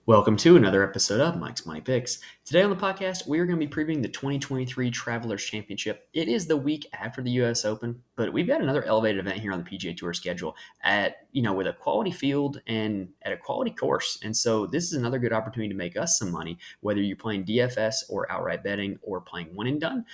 Welcome to another episode of Mike's Money Picks. Today on the podcast, we are going to be previewing the 2023 Travelers Championship. It is the week after the U.S. Open, but we've got another elevated event here on the PGA Tour schedule with a quality field and at a quality course. And so this is another good opportunity to make us some money, whether you're playing DFS or outright betting or playing one and done.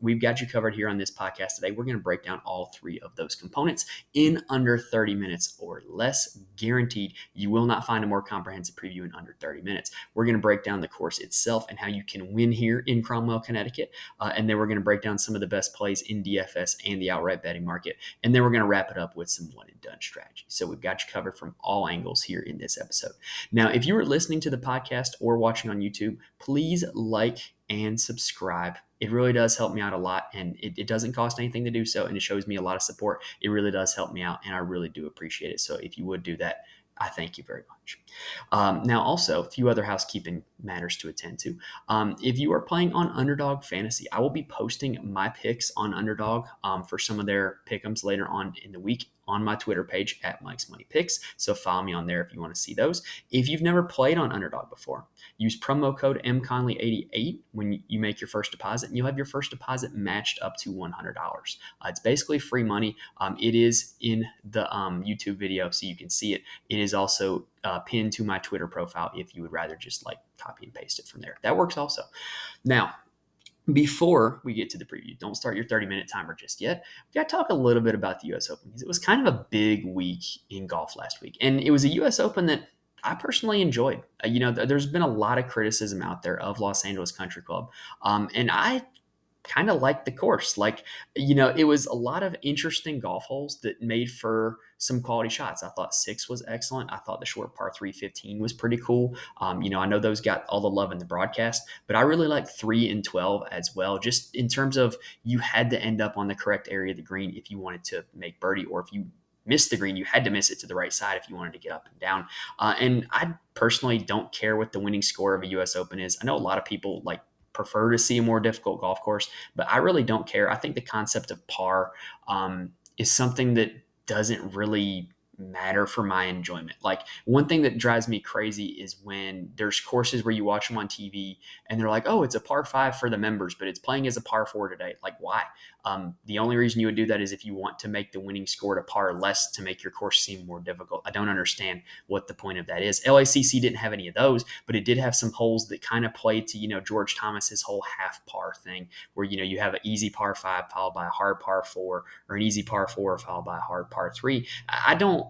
We've got you covered here on this podcast today. We're going to break down all three of those components in under 30 minutes or less, guaranteed. You will not find a more comprehensive preview in under 30 minutes. We're going to break down the course itself and how you can win here in Cromwell, Connecticut. And then we're going to break down some of the best plays in DFS and the outright betting market. And then we're going to wrap it up with some one and done strategy. So we've got you covered from all angles here in this episode. Now, if you are listening to the podcast or watching on YouTube, please like and subscribe. It really does help me out a lot, and it doesn't cost anything to do so, and it shows me a lot of support. It really does help me out, and I really do appreciate it. So if you would do that, I thank you very much. Now, also, a few other housekeeping matters to attend to. If you are playing on Underdog Fantasy, I will be posting my picks on Underdog for some of their pick'ems later on in the week on my Twitter page at Mike's Money Picks. So follow me on there if you want to see those. If you've never played on Underdog before, use promo code MConley88 when you make your first deposit, and you'll have your first deposit matched up to $100. It's basically free money. It is in the YouTube video, so you can see it. It is also pinned to my Twitter profile if you would rather just copy and paste it from there. That works also. Now, before we get to the preview, don't start your 30-minute timer just yet. We got to talk a little bit about the U.S. Open because it was kind of a big week in golf last week. And it was a U.S. Open that I personally enjoyed. There's been a lot of criticism out there of Los Angeles Country Club. And I kind of like the course. It was a lot of interesting golf holes that made for some quality shots. I thought 6 was excellent. I thought the short par 315 was pretty cool. I know those got all the love in the broadcast, but I really like 3 and 12 as well. Just in terms of you had to end up on the correct area of the green if you wanted to make birdie, or if you missed the green, you had to miss it to the right side if you wanted to get up and down. And I personally don't care what the winning score of a U.S. Open is. I know a lot of people prefer to see a more difficult golf course, but I really don't care. I think the concept of par is something that doesn't really matter for my enjoyment. One thing that drives me crazy is when there's courses where you watch them on TV and they're like, oh, it's a par 5 for the members, but it's playing as a par 4 today. Why? The only reason you would do that is if you want to make the winning score to par less to make your course seem more difficult. I don't understand what the point of that is. LACC didn't have any of those, but it did have some holes that kind of played to, George Thomas's whole half par thing where, you have an easy par 5 followed by a hard par 4, or an easy par 4 followed by a hard par 3. I don't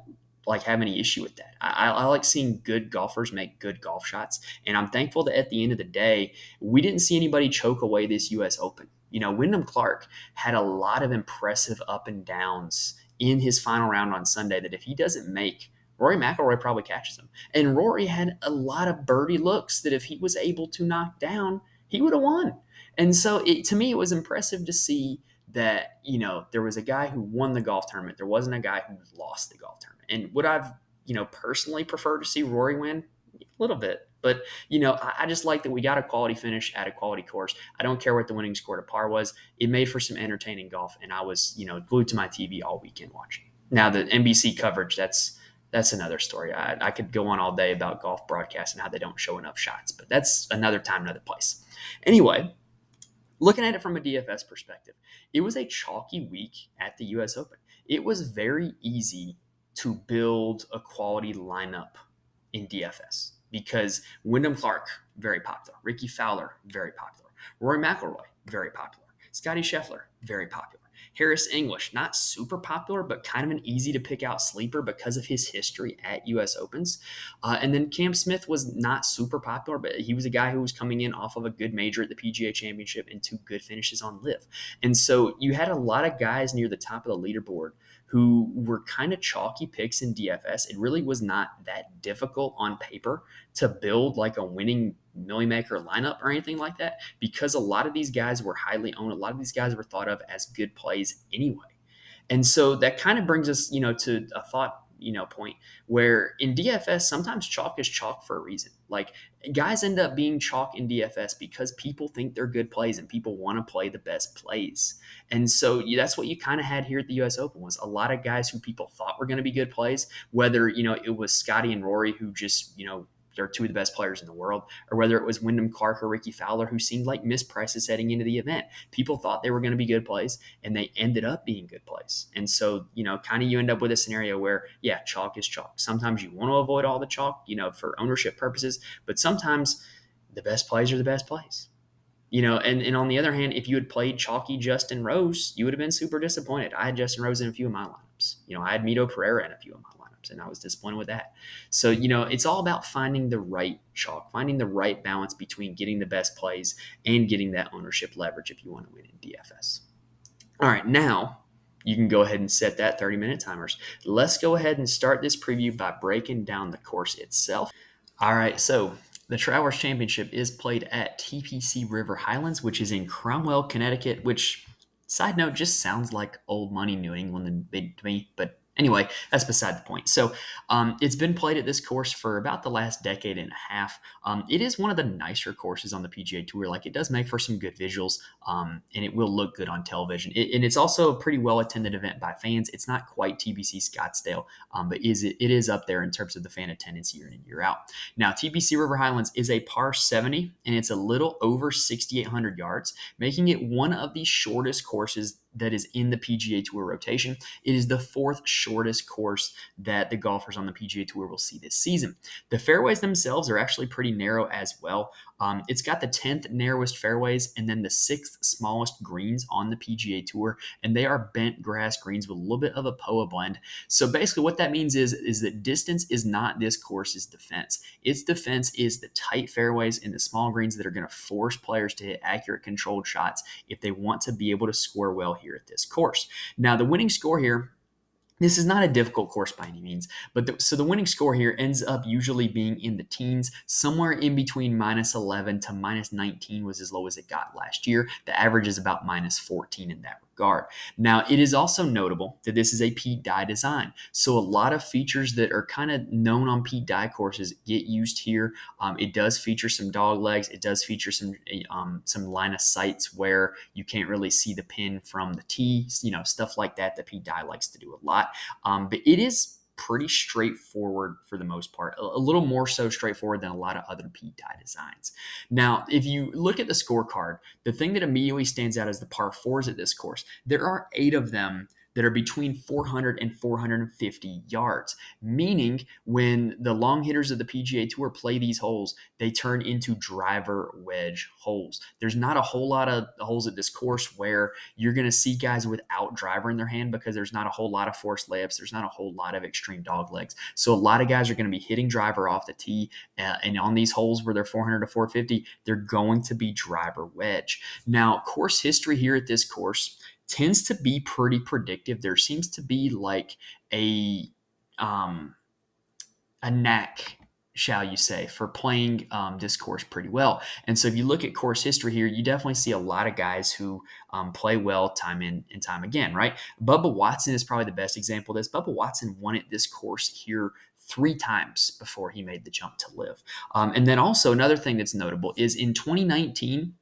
have any issue with that. I like seeing good golfers make good golf shots. And I'm thankful that at the end of the day, we didn't see anybody choke away this U.S. Open. Wyndham Clark had a lot of impressive up and downs in his final round on Sunday that if he doesn't make, Rory McIlroy probably catches him. And Rory had a lot of birdie looks that if he was able to knock down, he would have won. And so to me, it was impressive to see that, there was a guy who won the golf tournament. There wasn't a guy who lost the golf tournament. And would I've, personally prefer to see Rory win? A little bit. But, I just like that we got a quality finish at a quality course. I don't care what the winning score to par was. It made for some entertaining golf, and I was, glued to my TV all weekend watching. Now, the NBC coverage, that's another story. I could go on all day about golf broadcasts and how they don't show enough shots, but that's another time, another place. Anyway, looking at it from a DFS perspective, it was a chalky week at the U.S. Open. It was very easy to build a quality lineup in DFS because Wyndham Clark, very popular. Ricky Fowler, very popular. Rory McIlroy, very popular. Scotty Scheffler, very popular. Harris English, not super popular, but kind of an easy to pick out sleeper because of his history at U.S. Opens. And then Cam Smith was not super popular, but he was a guy who was coming in off of a good major at the PGA Championship and 2 good finishes on LIV. And so you had a lot of guys near the top of the leaderboard who were kind of chalky picks in DFS. It really was not that difficult on paper to build a winning Millie Maker lineup or anything like that, because a lot of these guys were highly owned. A lot of these guys were thought of as good plays anyway. And so that kind of brings us, to a thought, point where in DFS, sometimes chalk is chalk for a reason. Guys end up being chalk in DFS because people think they're good plays and people want to play the best plays. And so that's what you kind of had here at the U.S. Open, was a lot of guys who people thought were going to be good plays, whether, it was Scotty and Rory who just, they're two of the best players in the world, or whether it was Wyndham Clark or Ricky Fowler, who seemed like misprices heading into the event. People thought they were going to be good plays, and they ended up being good plays. And so, kind of you end up with a scenario where, yeah, chalk is chalk. Sometimes you want to avoid all the chalk, for ownership purposes, but sometimes the best plays are the best plays. And on the other hand, if you had played chalky Justin Rose, you would have been super disappointed. I had Justin Rose in a few of my lineups. I had Mito Pereira in a few of my lineups, and I was disappointed with that. So, it's all about finding the right chalk, finding the right balance between getting the best plays and getting that ownership leverage if you want to win in DFS. All right, now you can go ahead and set that 30-minute timers. Let's go ahead and start this preview by breaking down the course itself. All right, so the Travelers Championship is played at TPC River HIghlands, which is in Cromwell, Connecticut, which, side note, just sounds like old money New England to me, but anyway, that's beside the point. So it's been played at this course for about the last decade and a half. It is one of the nicer courses on the PGA Tour. Like, it does make for some good visuals, and it will look good on television. And it's also a pretty well-attended event by fans. It's not quite TPC Scottsdale, but it is up there in terms of the fan attendance year in and year out. Now, TPC River HIghlands is a par 70, and it's a little over 6,800 yards, making it one of the shortest courses that is in the PGA Tour rotation. It is the fourth shortest course that the golfers on the PGA Tour will see this season. The fairways themselves are actually pretty narrow as well. It's got the 10th narrowest fairways and then the 6th smallest greens on the PGA Tour, and they are bent grass greens with a little bit of a POA blend. So basically what that means is that distance is not this course's defense. Its defense is the tight fairways and the small greens that are going to force players to hit accurate, controlled shots if they want to be able to score well here at this course. Now, the winning score here, this is not a difficult course by any means, but so the winning score here ends up usually being in the teens, somewhere in between minus 11 to minus 19 was as low as it got last year. The average is about minus 14 in that regard. Now, it is also notable that this is a Pete Dye design. So a lot of features that are kind of known on Pete Dye courses get used here. It does feature some dog legs. It does feature some line of sights where you can't really see the pin from the tee, stuff like that Pete Dye likes to do a lot. But it is pretty straightforward for the most part, a little more so straightforward than a lot of other Pete Dye designs. Now, if you look at the scorecard, the thing that immediately stands out is the par 4s at this course. There are 8 of them that are between 400 and 450 yards, meaning when the long hitters of the PGA Tour play these holes, they turn into driver wedge holes. There's not a whole lot of holes at this course where you're going to see guys without driver in their hand because there's not a whole lot of forced layups. There's not a whole lot of extreme dog legs. So a lot of guys are going to be hitting driver off the tee, and on these holes where they're 400 to 450, they're going to be driver wedge. Now, course history here at this course tends to be pretty predictive. There seems to be like a knack, shall you say, for playing this course pretty well. And so if you look at course history here, you definitely see a lot of guys who play well time in and time again, right? Bubba Watson is probably the best example of this. Bubba Watson won at this course here 3 times before he made the jump to live. And then also another thing that's notable is in 2019,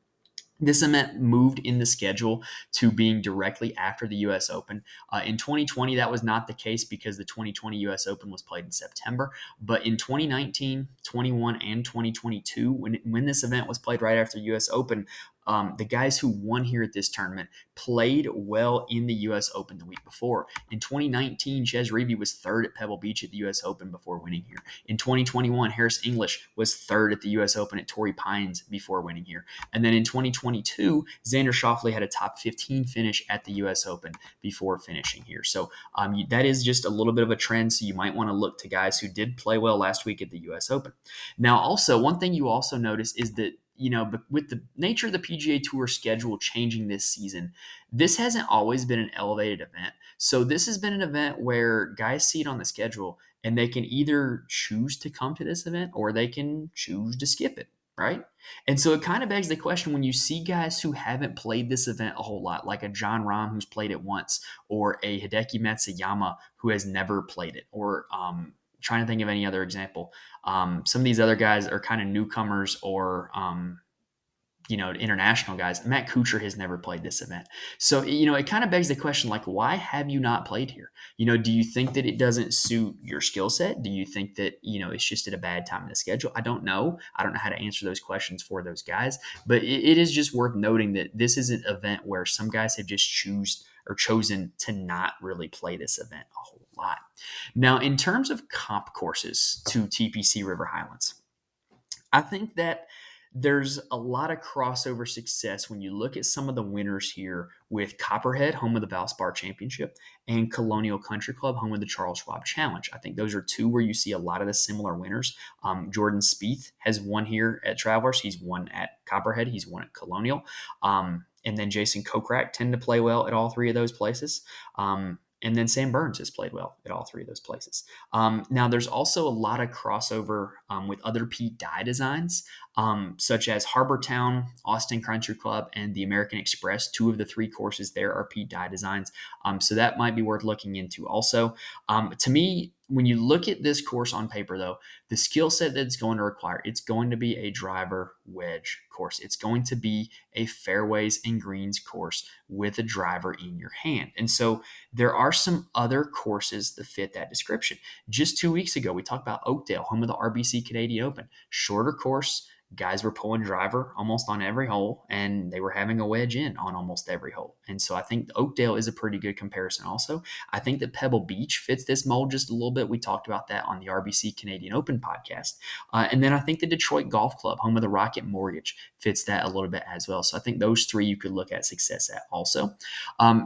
this event moved in the schedule to being directly after the U.S. Open. In 2020, that was not the case because the 2020 U.S. Open was played in September. But in 2019, 21, and 2022, when this event was played right after the U.S. Open, the guys who won here at this tournament played well in the U.S. Open the week before. In 2019, Chez Reavie was 3rd at Pebble Beach at the U.S. Open before winning here. In 2021, Harris English was 3rd at the U.S. Open at Torrey Pines before winning here. And then in 2022, Xander Schauffele had a top 15 finish at the U.S. Open before finishing here. So that is just a little bit of a trend. So you might want to look to guys who did play well last week at the U.S. Open. Now, also, one thing you also notice is that but with the nature of the PGA Tour schedule changing this season, this hasn't always been an elevated event. So this has been an event where guys see it on the schedule and they can either choose to come to this event or they can choose to skip it, right? And so it kind of begs the question when you see guys who haven't played this event a whole lot, like a John Rahm who's played it once, or a Hideki Matsuyama who has never played it, or trying to think of any other example. Some of these other guys are kind of newcomers or international guys. Matt Kuchar has never played this event. So, it kind of begs the question, like, why have you not played here? Do you think that it doesn't suit your skill set? Do you think that, it's just at a bad time in the schedule? I don't know. I don't know how to answer those questions for those guys, but it is just worth noting that this is an event where some guys have just chosen to not really play this event a whole lot. Now, in terms of comp courses to TPC River Highlands, I think that there's a lot of crossover success when you look at some of the winners here with Copperhead, home of the Valspar Championship, and Colonial Country Club, home of the Charles Schwab Challenge. I think those are two where you see a lot of the similar winners. Jordan Spieth has won here at Travelers. He's won at Copperhead. He's won at Colonial. And then Jason Kokrak tend to play well at all three of those places. And then Sam Burns has played well at all three of those places. Now, there's also a lot of crossover with other Pete Dye designs, such as Harbor Town, Austin Country Club, and the American Express. Two of the three courses there are Pete Dye designs. So that might be worth looking into also. To me, when you look at this course on paper, though, the skill set that it's going to require, it's going to be a driver wedge course. It's going to be a fairways and greens course with a driver in your hand. And so there are some other courses that fit that description. Just 2 weeks ago, we talked about Oakdale, home of the RBC Canadian Open. Shorter course. Guys were pulling driver almost on every hole, and they were having a wedge in on almost every hole. And so I think Oakdale is a pretty good comparison also. I think that Pebble Beach fits this mold just a little bit. We talked about that on the RBC Canadian Open podcast. And then I think the Detroit Golf Club, home of the Rocket Mortgage, fits that a little bit as well. So I think those three you could look at success at also.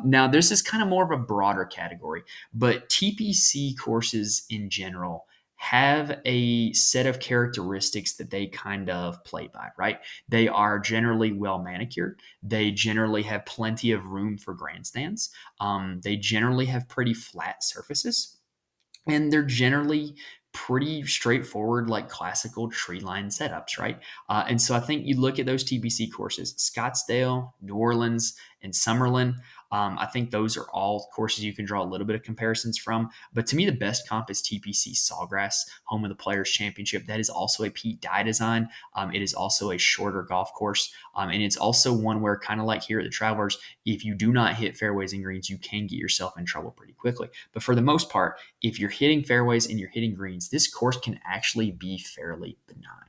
Now, this is kind of more of a broader category, but TPC courses in general have a set of characteristics that they kind of play by, right? They are generally well manicured. They generally have plenty of room for grandstands. They generally have pretty flat surfaces. And they're generally pretty straightforward, like classical tree line setups, right? And so I think you look at those TPC courses, Scottsdale, New Orleans, and Summerlin. I think those are all courses you can draw a little bit of comparisons from. But to me, the best comp is TPC Sawgrass, home of the Players Championship. That is also a Pete Dye design. It is also a shorter golf course. And it's also one where, kind of like here at the Travelers, if you do not hit fairways and greens, you can get yourself in trouble pretty quickly. But for the most part, if you're hitting fairways and you're hitting greens, this course can actually be fairly benign.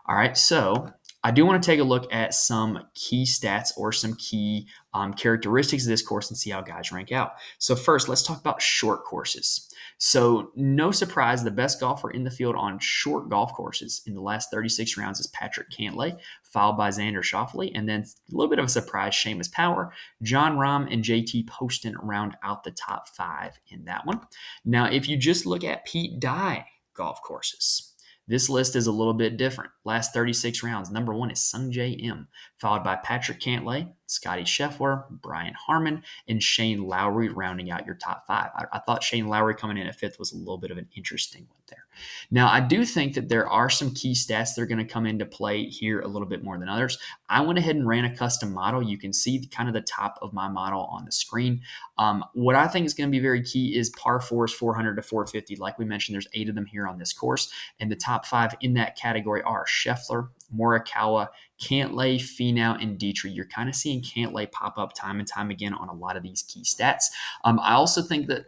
All right, so I do want to take a look at some key stats or some key characteristics of this course and see how guys rank out. So first, let's talk about short courses. So no surprise, the best golfer in the field on short golf courses in the last 36 rounds is Patrick Cantlay, followed by Xander Schauffele, and then a little bit of a surprise, Seamus Power, John Rahm, and JT Poston round out the top 5 in that one. Now, if you just look at Pete Dye golf courses, this list is a little bit different. Last 36 rounds, number 1 is Sungjae Im, followed by Patrick Cantlay, Scotty Scheffler, Brian Harmon, and Shane Lowry rounding out your top 5. I thought Shane Lowry coming in at 5th was a little bit of an interesting one there. Now, I do think that there are some key stats that are going to come into play here a little bit more than others. I went ahead and ran a custom model. You can see kind of the top of my model on the screen. What I think is going to be very key is par 4s, 400 to 450. Like we mentioned, there's 8 of them here on this course, and the top 5 in that category are Scheffler, Morikawa, Cantlay, Finau, and Dietrich. You're kind of seeing Cantlay pop up time and time again on a lot of these key stats. I also think that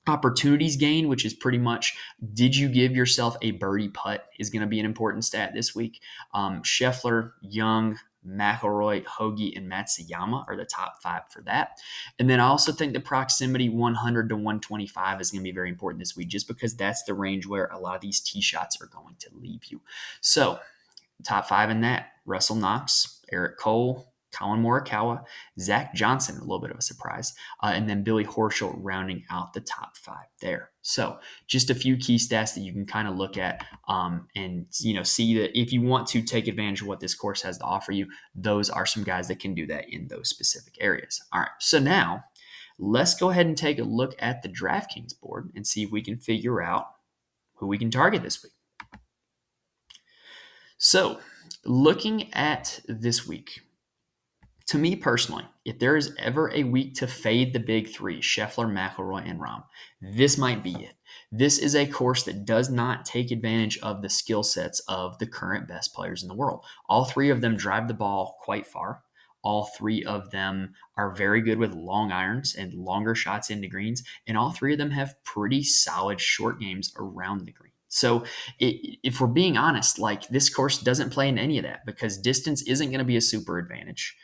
opportunities gained, which is pretty much did you give yourself a birdie putt, is going to be an important stat this week. Scheffler, Young, McIlroy, Hoagie, and Matsuyama are the top 5 for that. And then I also think the proximity 100 to 125 is going to be very important this week, just because that's the range where a lot of these tee shots are going to leave you. So top 5 in that: Russell Knox, Eric Cole, Colin Morikawa, Zach Johnson, a little bit of a surprise, and then Billy Horschel rounding out the top 5 there. So just a few key stats that you can kind of look at and see that if you want to take advantage of what this course has to offer you, those are some guys that can do that in those specific areas. All right, so now let's go ahead and take a look at the DraftKings board and see if we can figure out who we can target this week. So looking at this week, To me personally, if there is ever a week to fade the big three, Scheffler, McIlroy, and Rahm, this might be it. This is a course that does not take advantage of the skill sets of the current best players in the world. All three of them drive the ball quite far. All three of them are very good with long irons and longer shots into greens. And all three of them have pretty solid short games around the green. So if we're being honest, like this course doesn't play in any of that because distance isn't going to be a super advantage.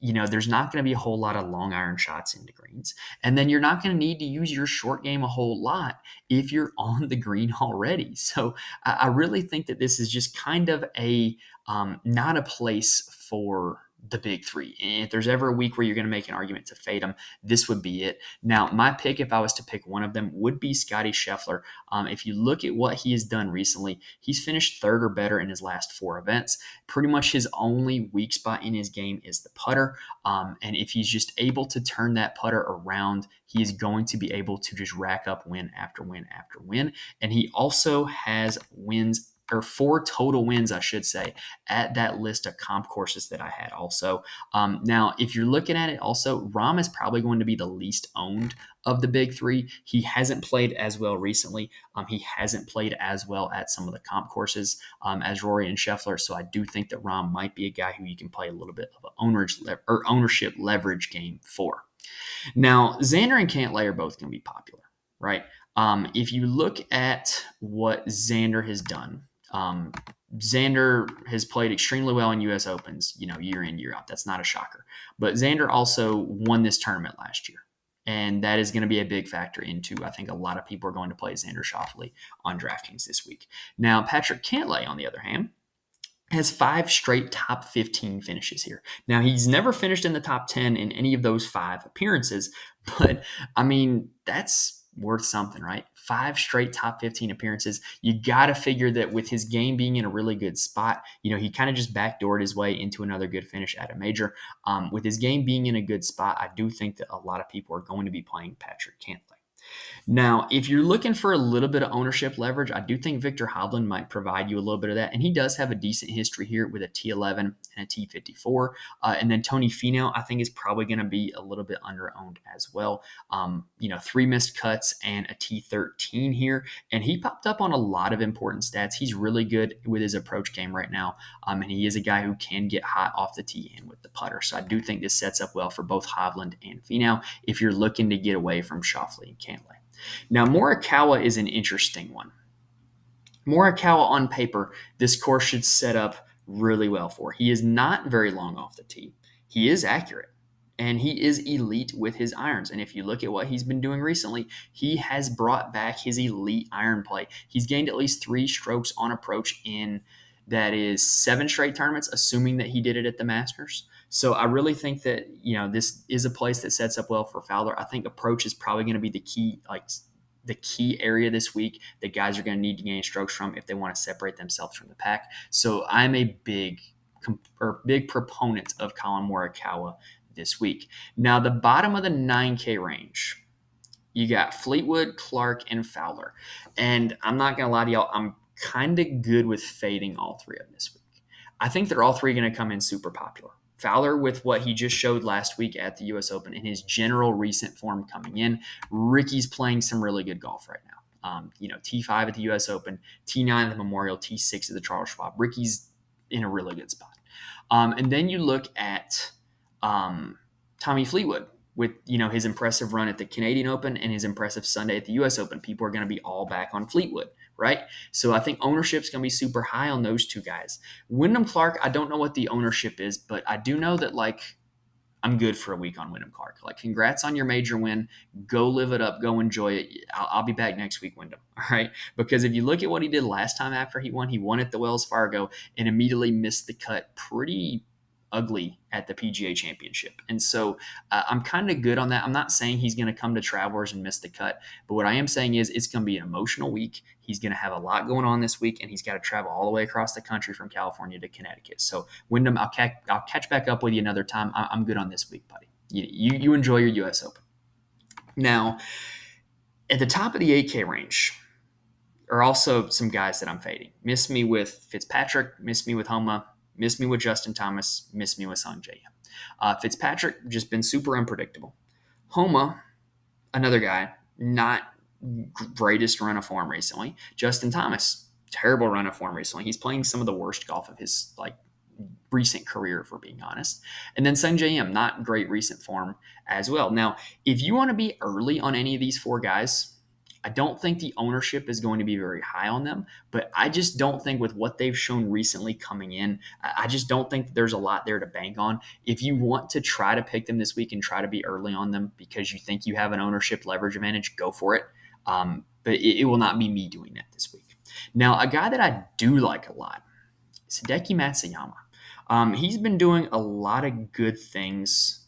There's not going to be a whole lot of long iron shots into greens. And then you're not going to need to use your short game a whole lot if you're on the green already. So I really think that this is just kind of not a place for the big three. And if there's ever a week where you're going to make an argument to fade them, this would be it. Now, my pick, if I was to pick one of them, would be Scotty Scheffler. If you look at what he has done recently, he's finished third or better in his last 4 events. Pretty much his only weak spot in his game is the putter. And if he's just able to turn that putter around, he is going to be able to just rack up win after win after win. And he also has wins, or 4 total wins, I should say, at that list of comp courses that I had also. Now, if you're looking at it also, Rahm is probably going to be the least owned of the big three. He hasn't played as well recently. He hasn't played as well at some of the comp courses as Rory and Scheffler. So I do think that Rahm might be a guy who you can play a little bit of an ownership leverage game for. Now, Xander and Cantlay are both going to be popular, right? If you look at what Xander has done, Xander has played extremely well in U.S. Opens, year in, year out. That's not a shocker. But Xander also won this tournament last year. And that is going to be a big factor into, I think a lot of people are going to play Xander Schauffele on DraftKings this week. Now, Patrick Cantlay, on the other hand, has 5 straight top 15 finishes here. Now, he's never finished in the top 10 in any of those 5 appearances, but I mean, that's worth something, right? 5 straight top 15 appearances. You got to figure that with his game being in a really good spot, he kind of just backdoored his way into another good finish at a major. With his game being in a good spot, I do think that a lot of people are going to be playing Patrick Cantlay. Now, if you're looking for a little bit of ownership leverage, I do think Victor Hovland might provide you a little bit of that. And he does have a decent history here with a T11 and a T54. And then Tony Finau, I think, is probably going to be a little bit under-owned as well. 3 missed cuts and a T13 here. And he popped up on a lot of important stats. He's really good with his approach game right now. And he is a guy who can get hot off the tee and with the putter. So I do think this sets up well for both Hovland and Finau if you're looking to get away from Schauffele and Cantlay. Now, Morikawa is an interesting one. Morikawa on paper, this course should set up really well for. He is not very long off the tee. He is accurate, and he is elite with his irons. And if you look at what he's been doing recently, he has brought back his elite iron play. He's gained at least 3 strokes on approach in, that is, 7 straight tournaments, assuming that he did it at the Masters. So I really think that, this is a place that sets up well for Fowler. I think approach is probably going to be the key area this week that guys are going to need to gain strokes from if they want to separate themselves from the pack. So I'm a big proponent of Colin Morikawa this week. Now, the bottom of the 9K range, you got Fleetwood, Clark, and Fowler. And I'm not going to lie to y'all, I'm kind of good with fading all 3 of them this week. I think they're all 3 going to come in super popular. Fowler, with what he just showed last week at the U.S. Open in his general recent form coming in. Ricky's playing some really good golf right now. T5 at the U.S. Open, T9 at the Memorial, T6 at the Charles Schwab. Ricky's in a really good spot. And then you look at Tommy Fleetwood with his impressive run at the Canadian Open and his impressive Sunday at the U.S. Open. People are going to be all back on Fleetwood, right? So I think ownership's going to be super high on those 2 guys. Wyndham Clark, I don't know what the ownership is, but I do know that I'm good for a week on Wyndham Clark. Congrats on your major win. Go live it up. Go enjoy it. I'll be back next week, Wyndham. All right? Because if you look at what he did last time after he won at the Wells Fargo and immediately missed the cut pretty ugly at the PGA Championship. And so I'm kind of good on that. I'm not saying he's going to come to Travelers and miss the cut, but what I am saying is it's going to be an emotional week. He's going to have a lot going on this week, and he's got to travel all the way across the country from California to Connecticut. So, Wyndham, I'll catch back up with you another time. I'm good on this week, buddy. You enjoy your U.S. Open. Now, at the top of the 8K range are also some guys that I'm fading. Miss me with Fitzpatrick, miss me with Homa, miss me with Justin Thomas, miss me with Sungjae. Fitzpatrick, just been super unpredictable. Homa, another guy, not greatest run of form recently. Justin Thomas, terrible run of form recently. He's playing some of the worst golf of his recent career, if we're being honest. And then Sung J M, not great recent form as well. Now, if you want to be early on any of these four guys, I don't think the ownership is going to be very high on them, but I just don't think with what they've shown recently coming in, I just don't think there's a lot there to bank on. If you want to try to pick them this week and try to be early on them because you think you have an ownership leverage advantage, go for it. But it will not be me doing that this week. Now, a guy that I do like a lot is Hideki Matsuyama. He's been doing a lot of good things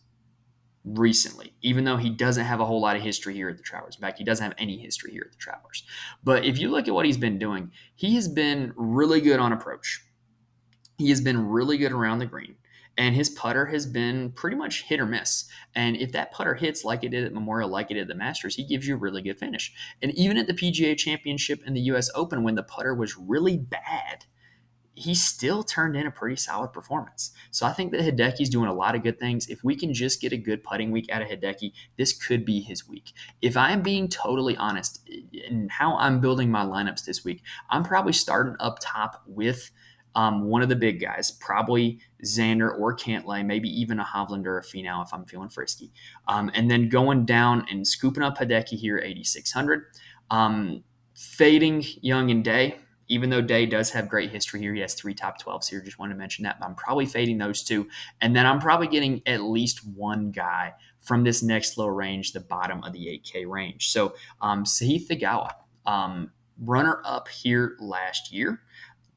recently, even though he doesn't have a whole lot of history here at the Travelers. In fact, he doesn't have any history here at the Travelers. But if you look at what he's been doing, he has been really good on approach. He has been really good around the green. And his putter has been pretty much hit or miss. And if that putter hits like it did at Memorial, like it did at the Masters, he gives you a really good finish. And even at the PGA Championship and the US Open, when the putter was really bad, he still turned in a pretty solid performance. So I think that Hideki's doing a lot of good things. If we can just get a good putting week out of Hideki, this could be his week. If I'm being totally honest in how I'm building my lineups this week, I'm probably starting up top with one of the big guys, probably Xander or Cantlay, maybe even a Hovland or a Finau if I'm feeling frisky. And then going down and scooping up Hideki here, 8,600. Fading Young and Day. Even though Day does have great history here, he has 3 top 12s here. Just wanted to mention that. But I'm probably fading those two. And then I'm probably getting at least one guy from this next low range, the bottom of the 8K range. So Sahith Theegala, runner-up here last year,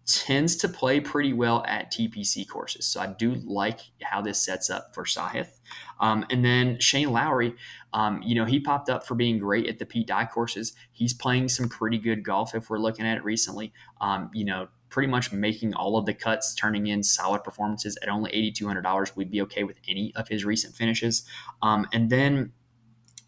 tends to play pretty well at TPC courses. So I do like how this sets up for Sahith. And then Shane Lowry, he popped up for being great at the Pete Dye courses. He's playing some pretty good golf if we're looking at it recently. Pretty much making all of the cuts, turning in solid performances at only $8,200. We'd be okay with any of his recent finishes. And then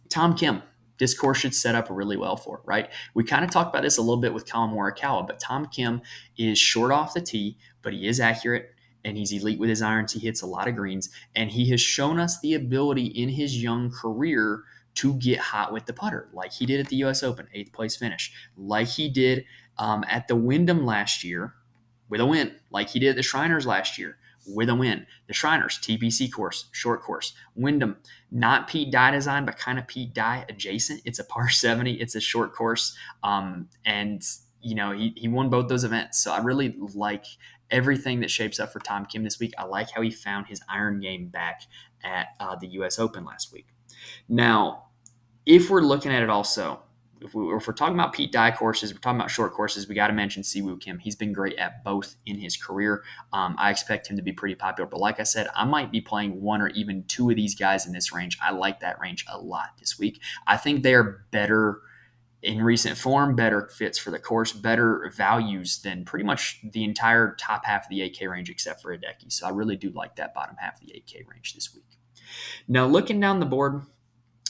Tom Kim. This course should set up really well for it, right? We kind of talked about this a little bit with Colin Morikawa, but Tom Kim is short off the tee, but he is accurate and he's elite with his irons. He hits a lot of greens, and he has shown us the ability in his young career to get hot with the putter, like he did at the U.S. Open, 8th place finish, like he did at the Wyndham last year with a win, like he did at the Shriners last year with a win. The Shriners, TPC course, short course. Wyndham, not Pete Dye design, but kind of Pete Dye adjacent. It's a par 70. It's a short course. He won both those events. So I really like everything that shapes up for Tom Kim this week. I like how he found his iron game back at the U.S. Open last week. Now, if we're looking at it also, if we're talking about Pete Dye courses, we're talking about short courses, we got to mention Siwoo Kim. He's been great at both in his career. I expect him to be pretty popular. But like I said, I might be playing one or even two of these guys in this range. I like that range a lot this week. I think they're better in recent form, better fits for the course, better values than pretty much the entire top half of the 8K range except for Hideki. So I really do like that bottom half of the 8K range this week. Now, looking down the board,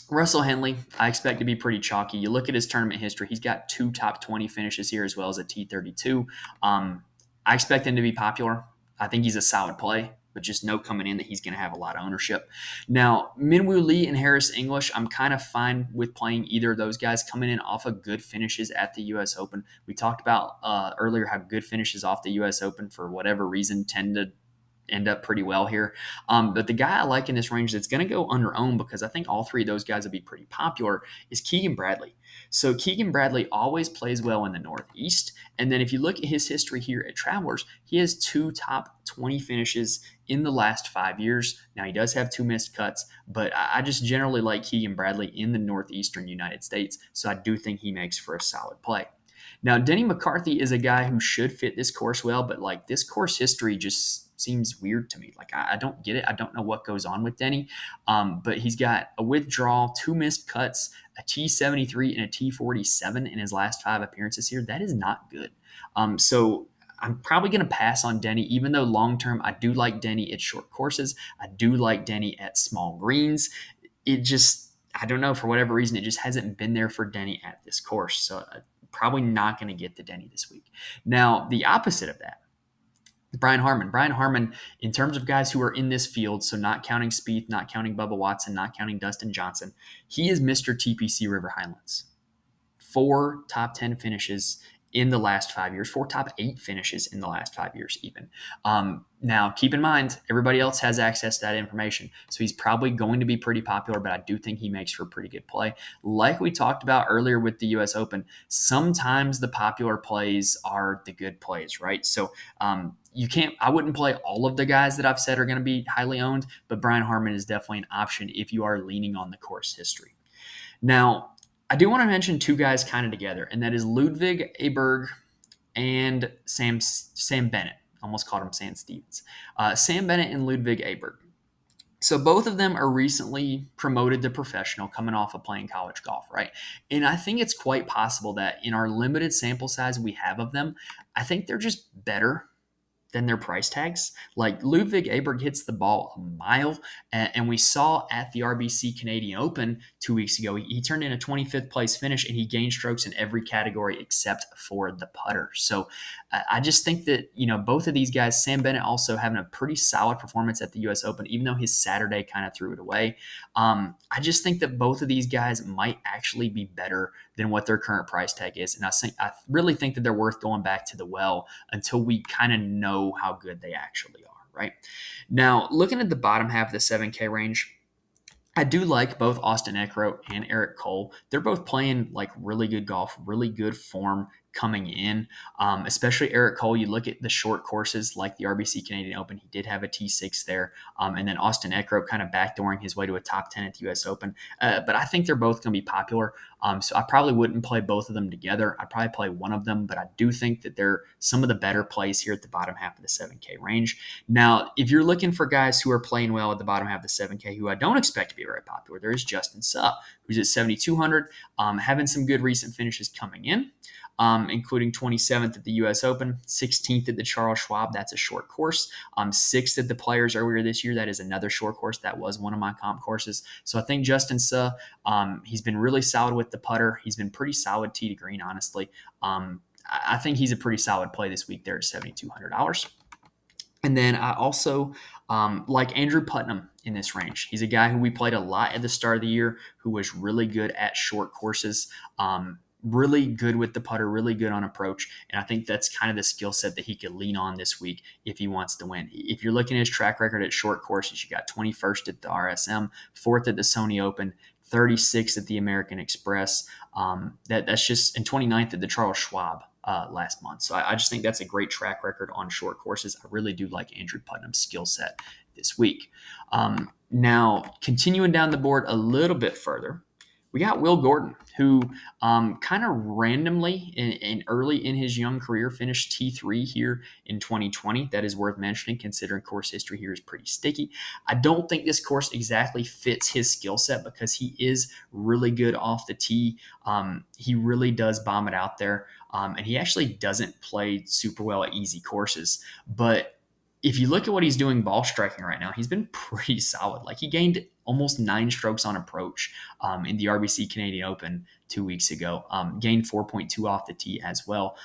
Russell Henley, I expect to be pretty chalky. You look at his tournament history, he's got 2 top 20 finishes here as well as a T32. I expect him to be popular. I think he's a solid play, but just note coming in that he's going to have a lot of ownership. Now, Minwoo Lee and Harris English, I'm kind of fine with playing either of those guys coming in off of good finishes at the U.S. Open. We talked about earlier how good finishes off the U.S. Open, for whatever reason, tend to end up pretty well here. But the guy I like in this range that's going to go under-owned, because I think all three of those guys will be pretty popular, is Keegan Bradley. So Keegan Bradley always plays well in the Northeast. And then if you look at his history here at Travelers, he has 2 top 20 finishes in the last 5 years. Now, he does have 2 missed cuts, but I just generally like Keegan Bradley in the Northeastern United States. So I do think he makes for a solid play. Now, Denny McCarthy is a guy who should fit this course well, but this course history just seems weird to me. I don't get it. I don't know what goes on with Denny, but he's got a withdrawal, 2 missed cuts, a T73 and a T47 in his last 5 appearances here. That is not good. So I'm probably going to pass on Denny, even though long-term I do like Denny at short courses. I do like Denny at small greens. I don't know, for whatever reason, it just hasn't been there for Denny at this course. So probably not going to get the Denny this week. Now, the opposite of that, Brian Harman. Brian Harman, in terms of guys who are in this field, so not counting Spieth, not counting Bubba Watson, not counting Dustin Johnson, he is Mr. TPC River Highlands. 4 top 10 finishes in the last 5 years, 4 top 8 finishes in the last 5 years, even. Now, keep in mind, everybody else has access to that information. So he's probably going to be pretty popular, but I do think he makes for pretty good play. Like we talked about earlier with the US Open, sometimes the popular plays are the good plays, right? So I wouldn't play all of the guys that I've said are going to be highly owned, but Brian Harman is definitely an option if you are leaning on the course history. Now, I do want to mention 2 guys kind of together, and that is Ludwig Aberg and Sam Bennett. Almost called him Sam Stevens. Sam Bennett and Ludwig Aberg. So both of them are recently promoted to professional, coming off of playing college golf, right? And I think it's quite possible that in our limited sample size we have of them, I think they're just better than their price tags. Like Ludwig Aberg hits the ball a mile, and we saw at the RBC Canadian Open 2 weeks ago, he turned in a 25th place finish, and he gained strokes in every category except for the putter. So I just think that, both of these guys, Sam Bennett also having a pretty solid performance at the US Open, even though his Saturday kind of threw it away. I just think that both of these guys might actually be better than what their current price tag is. And I really think that they're worth going back to the well until we kind of know how good they actually are, right? Now, looking at the bottom half of the 7K range, I do like both Austin Eckroat and Eric Cole. They're both playing like really good golf, really good form coming in. Especially Eric Cole, you look at the short courses like the RBC Canadian Open, he did have a T6 there. And then Austin Eckroat kind of backdooring his way to a top 10 at the US Open. But I think they're both going to be popular. So I probably wouldn't play both of them together. I'd probably play one of them, but I do think that they're some of the better plays here at the bottom half of the 7K range. Now, if you're looking for guys who are playing well at the bottom half of the 7K, who I don't expect to be very popular, there is Justin Suh, who's at 7,200, having some good recent finishes coming in. Including 27th at the US Open, 16th at the Charles Schwab. That's a short course. 6th at the Players earlier this year. That is another short course. That was one of my comp courses. So I think Justin Suh, he's been really solid with the putter. He's been pretty solid tee to green, honestly. I think he's a pretty solid play this week there at $7,200. And then I also like Andrew Putnam in this range. He's a guy who we played a lot at the start of the year, who was really good at short courses. Really good with the putter, really good on approach. And I think that's kind of the skill set that he could lean on this week if he wants to win. If you're looking at his track record at short courses, you got 21st at the RSM, 4th at the Sony Open, 36th at the American Express. That's just, and 29th at the Charles Schwab last month. So I just think that's a great track record on short courses. I really do like Andrew Putnam's skill set this week. Now, continuing down the board a little bit further, we got Will Gordon, who kind of randomly and early in his young career finished T3 here in 2020. That is worth mentioning, considering course history here is pretty sticky. I don't think this course exactly fits his skill set because he is really good off the tee. He really does bomb it out there, and he actually doesn't play super well at easy courses. But if you look at what he's doing ball striking right now, he's been pretty solid. Like he gained almost 9 strokes on approach in the RBC Canadian Open 2 weeks ago. Gained 4.2 off the tee as well.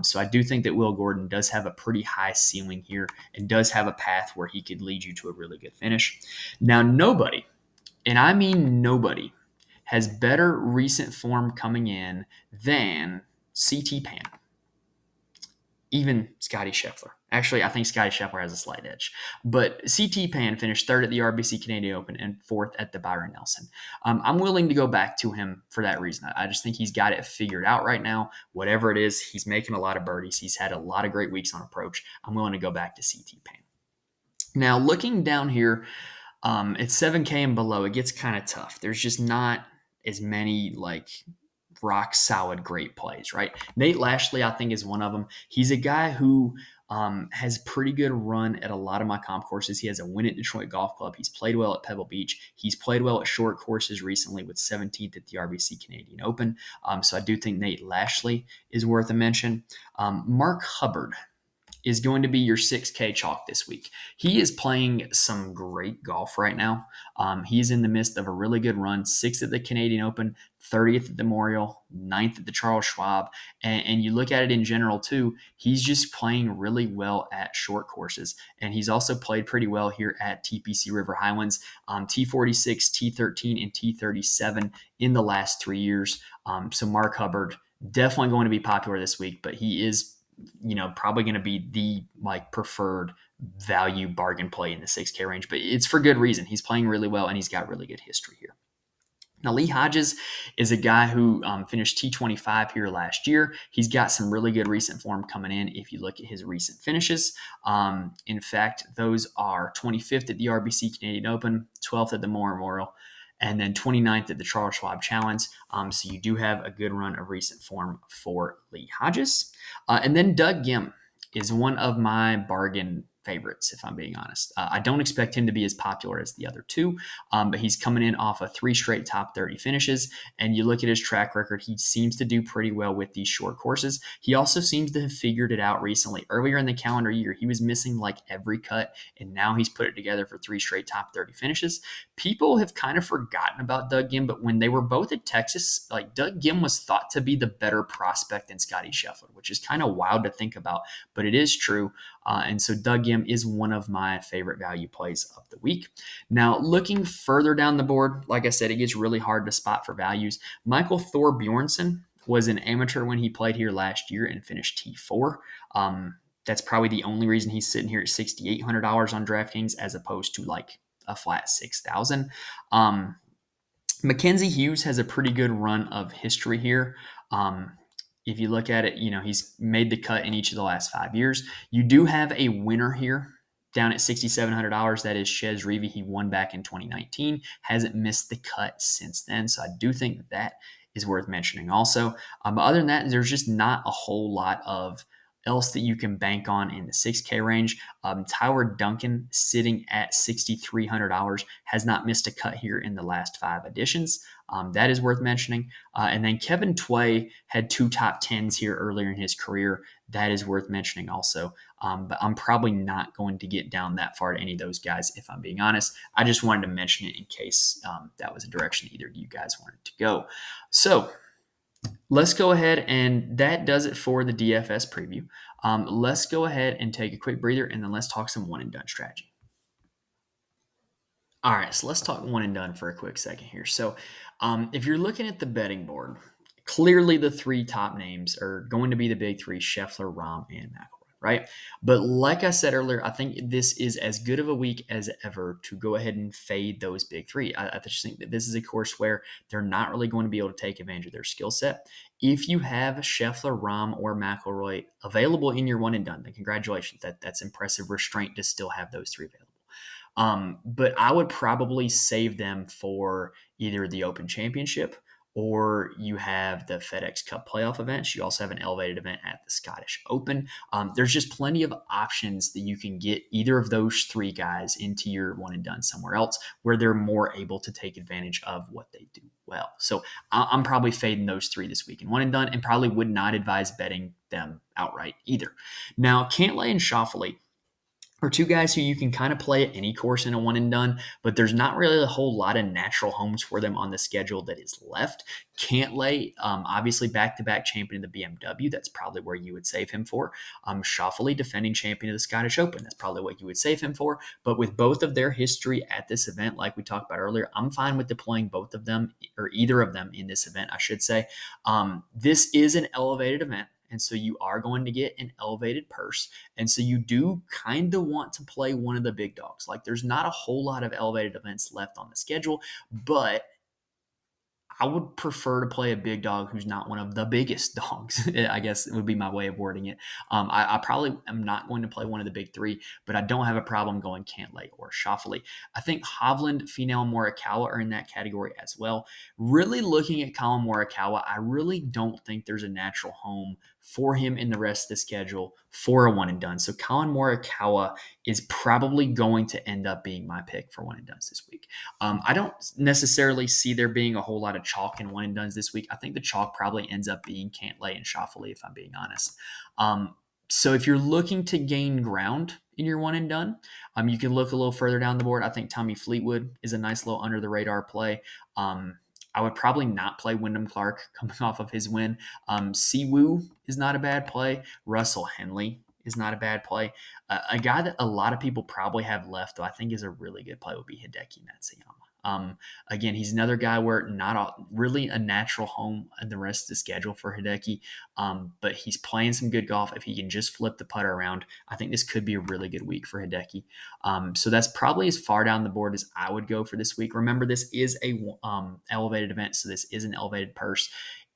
So I do think that Will Gordon does have a pretty high ceiling here and does have a path where he could lead you to a really good finish. Now, nobody, and I mean nobody, has better recent form coming in than CT Pan. Even Scotty Scheffler. Actually, I think Scotty Scheffler has a slight edge. But CT Pan finished 3rd at the RBC Canadian Open and 4th at the Byron Nelson. I'm willing to go back to him for that reason. I just think he's got it figured out right now. Whatever it is, he's making a lot of birdies. He's had a lot of great weeks on approach. I'm willing to go back to CT Pan. Now, looking down here at 7K and below, it gets kind of tough. There's just not as many rock solid great plays, right? Nate Lashley, I think, is one of them. He's a guy who has pretty good run at a lot of my comp courses. He has a win at Detroit Golf Club. He's played well at Pebble Beach. He's played well at short courses recently with 17th at the RBC Canadian Open. So I do think Nate Lashley is worth a mention. Mark Hubbard. is going to be your 6K chalk this week. He is playing some great golf right now. He's in the midst of a really good run, 6th at the Canadian Open, 30th at the Memorial, 9th at the Charles Schwab. And you look at it in general, too, he's just playing really well at short courses. And he's also played pretty well here at TPC River HIghlands, T46, T13, and T37 in the last 3 years. So Mark Hubbard, definitely going to be popular this week, but he is, probably going to be the preferred value bargain play in the 6K range, but it's for good reason. He's playing really well and he's got really good history here. Now, Lee Hodges is a guy who finished T25 here last year. He's got some really good recent form coming in if you look at his recent finishes. In fact, those are 25th at the RBC Canadian Open, 12th at the Memorial, and then 29th at the Charles Schwab Challenge. So you do have a good run of recent form for Lee Hodges. And then Doug Gim is one of my bargain favorites, if I'm being honest. I don't expect him to be as popular as the other two, but he's coming in off of 3 straight top 30 finishes. And you look at his track record, he seems to do pretty well with these short courses. He also seems to have figured it out recently. Earlier in the calendar year, he was missing every cut, and now he's put it together for 3 straight top 30 finishes. People have kind of forgotten about Doug Gim, but when they were both at Texas, Doug Gim was thought to be the better prospect than Scottie Scheffler, which is kind of wild to think about, but it is true. And so Doug Gim is one of my favorite value plays of the week. Now, looking further down the board, like I said, it gets really hard to spot for values. Michael Thor Bjornsson was an amateur when he played here last year and finished T4. That's probably the only reason he's sitting here at $6,800 on DraftKings as opposed to a flat $6,000. Mackenzie Hughes has a pretty good run of history here. If you look at it, he's made the cut in each of the last 5 years. You do have a winner here down at $6,700. That is Chez Reavie. He won back in 2019. Hasn't missed the cut since then. So I do think that is worth mentioning also. But other than that, there's just not a whole lot of else that you can bank on in the 6K range. Tyler Duncan sitting at $6,300 has not missed a cut here in the last 5 editions. That is worth mentioning. And then Kevin Tway had 2 top 10s here earlier in his career. That is worth mentioning also. But I'm probably not going to get down that far to any of those guys, if I'm being honest. I just wanted to mention it in case that was a direction either of you guys wanted to go. So let's go ahead, and that does it for the DFS preview. Let's go ahead and take a quick breather, and then let's talk some one and done strategy. All right, so let's talk one and done for a quick second here. So if you're looking at the betting board, clearly the 3 top names are going to be the big 3, Scheffler, Rahm, and McIlroy, right? But like I said earlier, I think this is as good of a week as ever to go ahead and fade those big 3. I just think that this is a course where they're not really going to be able to take advantage of their skill set. If you have Scheffler, Rahm, or McIlroy available in your one and done, then congratulations. That's impressive restraint to still have those 3 available. But I would probably save them for either the Open Championship or you have the FedEx Cup playoff events. You also have an elevated event at the Scottish Open. There's just plenty of options that you can get either of those 3 guys into your one and done somewhere else where they're more able to take advantage of what they do well. So I'm probably fading those 3 this week in one and done, and probably would not advise betting them outright either. Now, Cantlay and Schauffele are 2 guys who you can kind of play at any course in a one and done, but there's not really a whole lot of natural homes for them on the schedule that is left. Cantlay, obviously back-to-back champion of the BMW. That's probably where you would save him for. Schauffele, defending champion of the Scottish Open. That's probably what you would save him for. But with both of their history at this event, like we talked about earlier, I'm fine with deploying both of them, or either of them in this event, I should say. This is an elevated event. And so you are going to get an elevated purse. And so you do kind of want to play one of the big dogs. There's not a whole lot of elevated events left on the schedule, but I would prefer to play a big dog who's not one of the biggest dogs, I guess it would be my way of wording it. I probably am not going to play one of the big 3, but I don't have a problem going Cantlay or Schauffele. I think Hovland, Finau, Morikawa are in that category as well. Really looking at Colin Morikawa, I really don't think there's a natural home for him in the rest of the schedule for a one and done. So Colin Morikawa is probably going to end up being my pick for one and dones this week. I don't necessarily see there being a whole lot of chalk in one and dones this week. I think the chalk probably ends up being Cantlay and Schauffele, if I'm being honest. So if you're looking to gain ground in your one and done, you can look a little further down the board. I think Tommy Fleetwood is a nice little under the radar play. I would probably not play Wyndham Clark coming off of his win. Siwoo is not a bad play. Russell Henley is not a bad play. A guy that a lot of people probably have left, though I think is a really good play, would be Hideki Matsuyama. Again, he's another guy where really a natural home in the rest of the schedule for Hideki, but he's playing some good golf. If he can just flip the putter around, I think this could be a really good week for Hideki. So that's probably as far down the board as I would go for this week. Remember, this is a elevated event, so this is an elevated purse.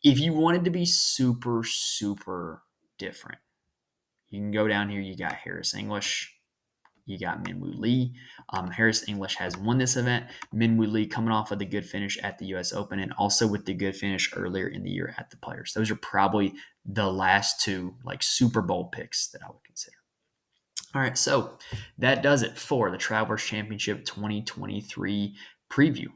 If you wanted to be super, super different, you can go down here. You got Harris English. You got Minwoo Lee. Harris English has won this event. Minwoo Lee coming off of the good finish at the U.S. Open and also with the good finish earlier in the year at the Players. Those are probably the last two Super Bowl picks that I would consider. All right, so that does it for the Travelers Championship 2023 preview.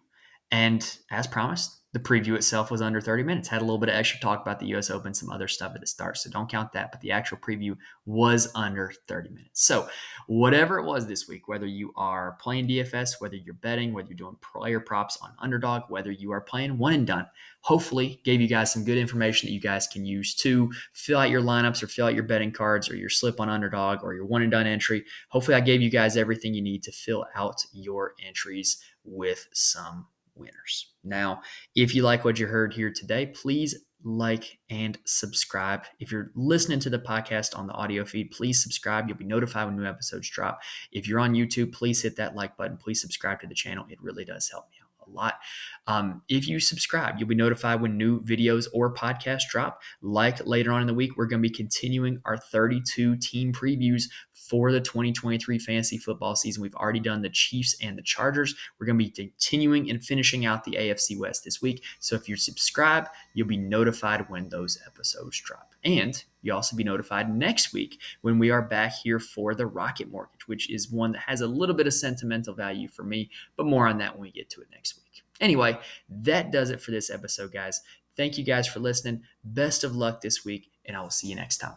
And as promised, the preview itself was under 30 minutes. Had a little bit of extra talk about the U.S. Open, some other stuff at the start, so don't count that. But the actual preview was under 30 minutes. So whatever it was this week, whether you are playing DFS, whether you're betting, whether you're doing player props on Underdog, whether you are playing one and done, hopefully gave you guys some good information that you guys can use to fill out your lineups or fill out your betting cards or your slip on Underdog or your one and done entry. Hopefully I gave you guys everything you need to fill out your entries with some winners. Now, if you like what you heard here today, please like and subscribe. If you're listening to the podcast on the audio feed, please subscribe. You'll be notified when new episodes drop. If you're on YouTube, please hit that like button. Please subscribe to the channel. It really does help me out a lot. If you subscribe, you'll be notified when new videos or podcasts drop. Like later on in the week, we're going to be continuing our 32 team previews for the 2023 fantasy football season. We've already done the Chiefs and the Chargers. We're going to be continuing and finishing out the AFC West this week. So if you subscribe, you'll be notified when those episodes drop. And you'll also be notified next week when we are back here for the Rocket Mortgage, which is one that has a little bit of sentimental value for me, but more on that when we get to it next week. Anyway, that does it for this episode, guys. Thank you guys for listening. Best of luck this week, and I will see you next time.